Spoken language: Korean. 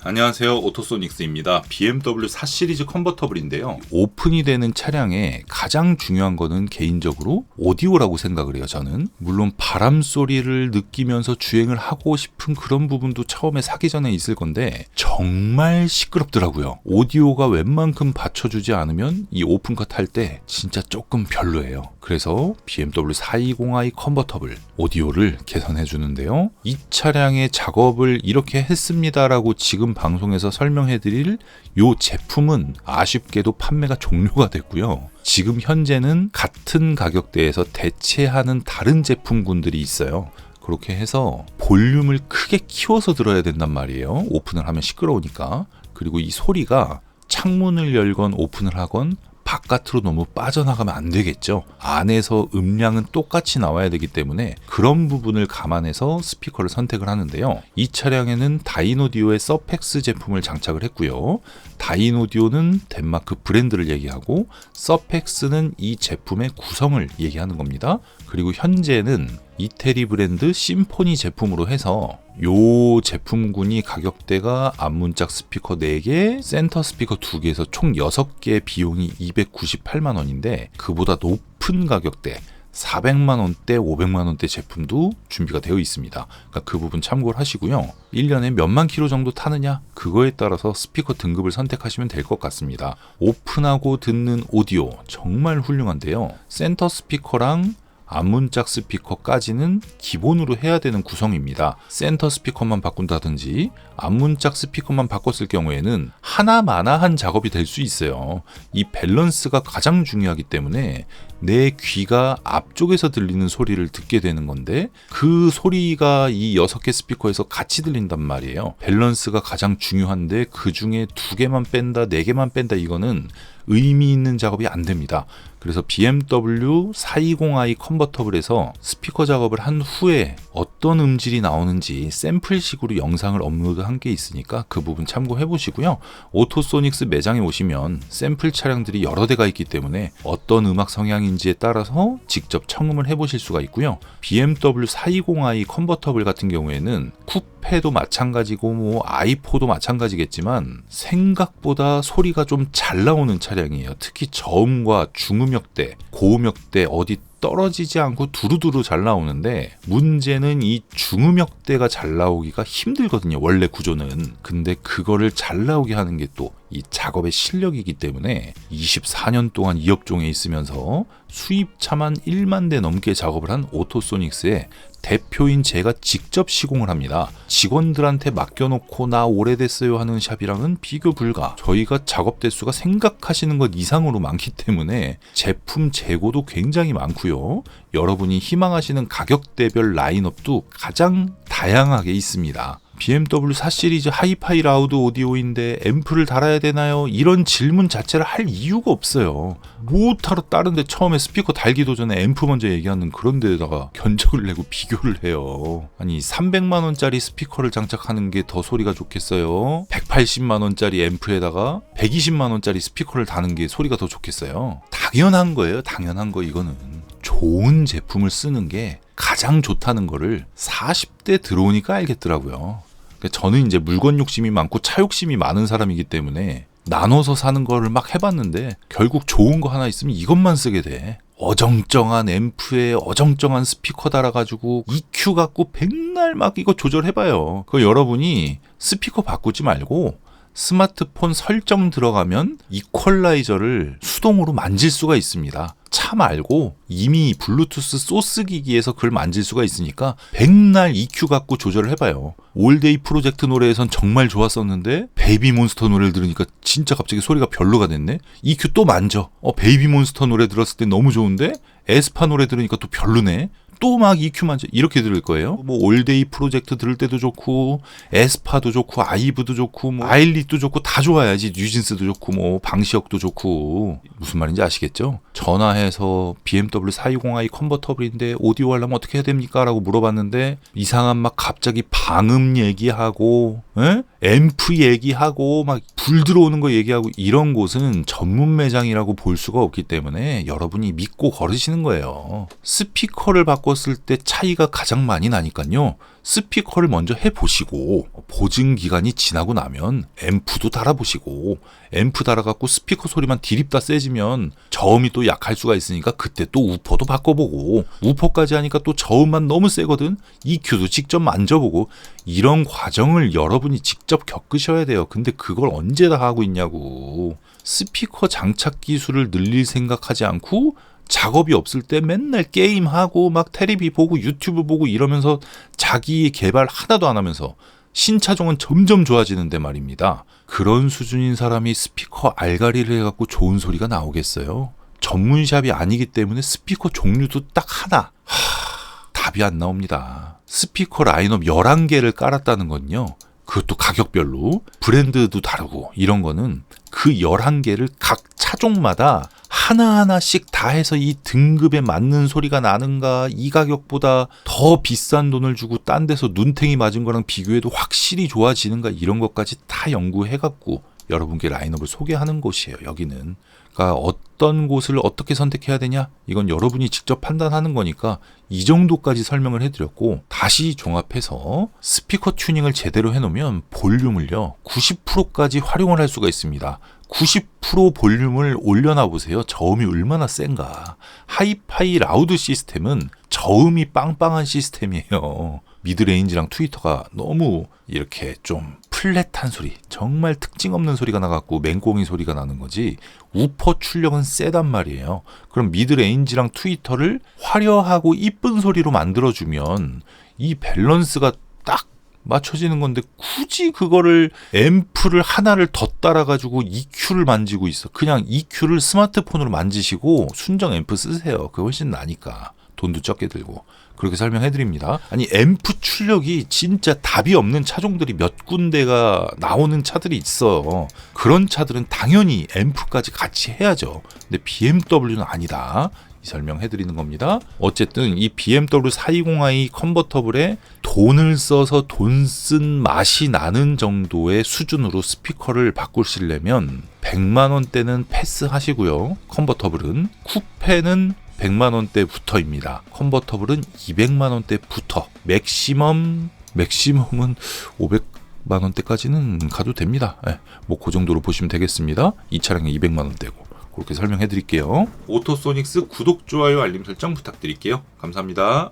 안녕하세요, 오토소닉스입니다. BMW 4 시리즈 컨버터블인데요. 오픈이 되는 차량에 가장 중요한 거는 개인적으로 오디오라고 생각을 해요. 저는 물론 바람 소리를 느끼면서 주행을 하고 싶은 그런 부분도 처음에 사기 전에 있을 건데 정말 시끄럽더라고요. 오디오가 웬만큼 받쳐주지 않으면 이 오픈카 탈 때 진짜 조금 별로예요. 그래서 BMW 420i 컨버터블 오디오를 개선해 주는데요. 이 차량의 작업을 이렇게 했습니다라고 지금 방송에서 설명해 드릴 이 제품은 아쉽게도 판매가 종료가 됐고요. 지금 현재는 같은 가격대에서 대체하는 다른 제품군들이 있어요. 그렇게 해서 볼륨을 크게 키워서 들어야 된단 말이에요. 오픈을 하면 시끄러우니까. 그리고 이 소리가 창문을 열건 오픈을 하건 바깥으로 너무 빠져나가면 안 되겠죠. 안에서 음량은 똑같이 나와야 되기 때문에 그런 부분을 감안해서 스피커를 선택을 하는데요. 이 차량에는 다인오디오의 서펙스 제품을 장착을 했고요. 다인오디오는 덴마크 브랜드를 얘기하고 서펙스는 이 제품의 구성을 얘기하는 겁니다. 그리고 현재는 이태리 브랜드 심포니 제품으로 해서 요 제품군이 가격대가 앞문짝 스피커 4개, 센터 스피커 2개에서 총 6개 비용이 298만 원인데 그보다 높은 가격대 400만 원대, 500만 원대 제품도 준비가 되어 있습니다. 그러니까 그 부분 참고를 하시고요. 1년에 몇만 킬로 정도 타느냐? 그거에 따라서 스피커 등급을 선택하시면 될 것 같습니다. 오픈하고 듣는 오디오 정말 훌륭한데요. 센터 스피커랑 앞문짝 스피커까지는 기본으로 해야 되는 구성입니다. 센터 스피커만 바꾼다든지 앞문짝 스피커만 바꿨을 경우에는 하나마나한 작업이 될 수 있어요. 이 밸런스가 가장 중요하기 때문에 내 귀가 앞쪽에서 들리는 소리를 듣게 되는 건데 그 소리가 이 6개 스피커에서 같이 들린단 말이에요. 밸런스가 가장 중요한데 그 중에 2개만 뺀다, 4개만 뺀다 이거는 의미 있는 작업이 안 됩니다. 그래서 BMW 420i 컨버터블에서 스피커 작업을 한 후에 어떤 음질이 나오는지 샘플식으로 영상을 업로드한 게 있으니까 그 부분 참고해 보시고요. 오토소닉스 매장에 오시면 샘플 차량들이 여러 대가 있기 때문에 어떤 음악 성향인지에 따라서 직접 청음을 해보실 수가 있고요. BMW 420i 컨버터블 같은 경우에는 쿠페도 마찬가지고 뭐 i4도 마찬가지겠지만 생각보다 소리가 좀 잘 나오는 차량이에요. 특히 저음과 중음역대, 고음역대 어디 떨어지지 않고 두루두루 잘 나오는데 문제는 이 중음역대가 잘 나오기가 힘들거든요. 원래 구조는. 근데 그거를 잘 나오게 하는 게 또 이 작업의 실력이기 때문에 24년 동안 이 업종에 있으면서 수입차만 1만 대 넘게 작업을 한 오토소닉스의 대표인 제가 직접 시공을 합니다. 직원들한테 맡겨놓고 나 오래됐어요 하는 샵이랑은 비교 불가. 저희가 작업 대수가 생각하시는 것 이상으로 많기 때문에 제품 재고도 굉장히 많고요. 여러분이 희망하시는 가격대별 라인업도 가장 다양하게 있습니다. BMW 4 시리즈 하이파이 라우드 오디오인데 앰프를 달아야 되나요? 이런 질문 자체를 할 이유가 없어요. 못하러 다른데 처음에 스피커 달기도 전에 앰프 먼저 얘기하는 그런 데다가 견적을 내고 비교를 해요. 아니 300만 원짜리 스피커를 장착하는 게 더 소리가 좋겠어요? 180만 원짜리 앰프에다가 120만 원짜리 스피커를 다는 게 소리가 더 좋겠어요? 당연한 거예요. 당연한 거 이거는. 좋은 제품을 쓰는 게 가장 좋다는 거를 40대 들어오니까 알겠더라고요. 그러니까 저는 이제 물건 욕심이 많고 차 욕심이 많은 사람이기 때문에 나눠서 사는 거를 막 해봤는데 결국 좋은 거 하나 있으면 이것만 쓰게 돼. 어정쩡한 앰프에 어정쩡한 스피커 달아가지고 EQ 갖고 백날 막 이거 조절해봐요. 그거 여러분이 스피커 바꾸지 말고 스마트폰 설정 들어가면 이퀄라이저를 수동으로 만질 수가 있습니다. 차 말고 이미 블루투스 소스 기기에서 그걸 만질 수가 있으니까 백날 EQ 갖고 조절을 해봐요. 올데이 프로젝트 노래에선 정말 좋았었는데 베이비 몬스터 노래를 들으니까 진짜 갑자기 소리가 별로가 됐네. EQ 또 만져. 베이비 몬스터 노래 들었을 때 너무 좋은데 에스파 노래 들으니까 또 별로네. 또 막 EQ 만져 이렇게 들을 거예요. 뭐 올데이 프로젝트 들을 때도 좋고 에스파도 좋고 아이브도 좋고 뭐 아일릿도 좋고 다 좋아야지. 뉴진스도 좋고 뭐 방시혁도 좋고. 무슨 말인지 아시겠죠? 전화해서 BMW 420i 컨버터블인데 오디오 하려면 어떻게 해야 됩니까? 라고 물어봤는데 이상한 막 갑자기 방음 얘기하고 앰프 얘기하고 막 불 들어오는 거 얘기하고 이런 곳은 전문 매장이라고 볼 수가 없기 때문에 여러분이 믿고 걸으시는 거예요. 스피커를 바꿨을 때 차이가 가장 많이 나니까요. 스피커를 먼저 해보시고 보증 기간이 지나고 나면 앰프도 달아보시고 앰프 달아갖고 스피커 소리만 디립다 세지면 저음이 또 약할 수가 있으니까 그때 또 우퍼도 바꿔보고 우퍼까지 하니까 또 저음만 너무 세거든. EQ도 직접 만져보고 이런 과정을 여러분이 직접 겪으셔야 돼요. 근데 그걸 언제 다 하고 있냐고. 스피커 장착 기술을 늘릴 생각하지 않고 작업이 없을 때 맨날 게임하고 막 테레비 보고 유튜브 보고 이러면서 자기 개발 하나도 안 하면서 신차종은 점점 좋아지는데 말입니다. 그런 수준인 사람이 스피커 알가리를 해갖고 좋은 소리가 나오겠어요? 전문샵이 아니기 때문에 스피커 종류도 딱 하나. 답이 안 나옵니다. 스피커 라인업 11개를 깔았다는 건요. 그것도 가격별로 브랜드도 다르고 이런 거는 그 11개를 각 차종마다 하나하나씩 다 해서 이 등급에 맞는 소리가 나는가, 이 가격보다 더 비싼 돈을 주고 딴 데서 눈탱이 맞은 거랑 비교해도 확실히 좋아지는가 이런 것까지 다 연구해갖고 여러분께 라인업을 소개하는 곳이에요. 여기는. 그러니까 어떤 곳을 어떻게 선택해야 되냐? 이건 여러분이 직접 판단하는 거니까 이 정도까지 설명을 해드렸고 다시 종합해서 스피커 튜닝을 제대로 해놓으면 볼륨을요 90%까지 활용을 할 수가 있습니다. 90% 볼륨을 올려놔 보세요. 저음이 얼마나 센가. 하이파이 라우드 시스템은 저음이 빵빵한 시스템이에요. 미드레인지랑 트위터가 너무 이렇게 좀 플랫한 소리, 정말 특징 없는 소리가 나갖고 맹꽁이 소리가 나는 거지 우퍼 출력은 세단 말이에요. 그럼 미드레인지랑 트위터를 화려하고 이쁜 소리로 만들어주면 이 밸런스가 딱 맞춰지는 건데 굳이 그거를 앰프를 하나를 더 따라가지고 EQ를 만지고 있어. 그냥 EQ를 스마트폰으로 만지시고 순정 앰프 쓰세요. 그게 훨씬 나니까. 돈도 적게 들고. 그렇게 설명해드립니다. 아니 앰프 출력이 진짜 답이 없는 차종들이 몇 군데가 나오는 차들이 있어. 그런 차들은 당연히 앰프까지 같이 해야죠. 근데 BMW는 아니다. 이 설명해드리는 겁니다. 어쨌든 이 BMW 420i 컨버터블에 돈을 써서 돈 쓴 맛이 나는 정도의 수준으로 스피커를 바꾸시려면 100만 원대는 패스하시고요. 컨버터블은 쿠페는 100만 원대부터입니다. 컨버터블은 200만 원대부터 맥시멈은 500만 원대까지는 가도 됩니다. 네, 뭐 그 정도로 보시면 되겠습니다. 이 차량이 200만 원대고 그렇게 설명해 드릴게요. 오토소닉스 구독, 좋아요, 알림 설정 부탁드릴게요. 감사합니다.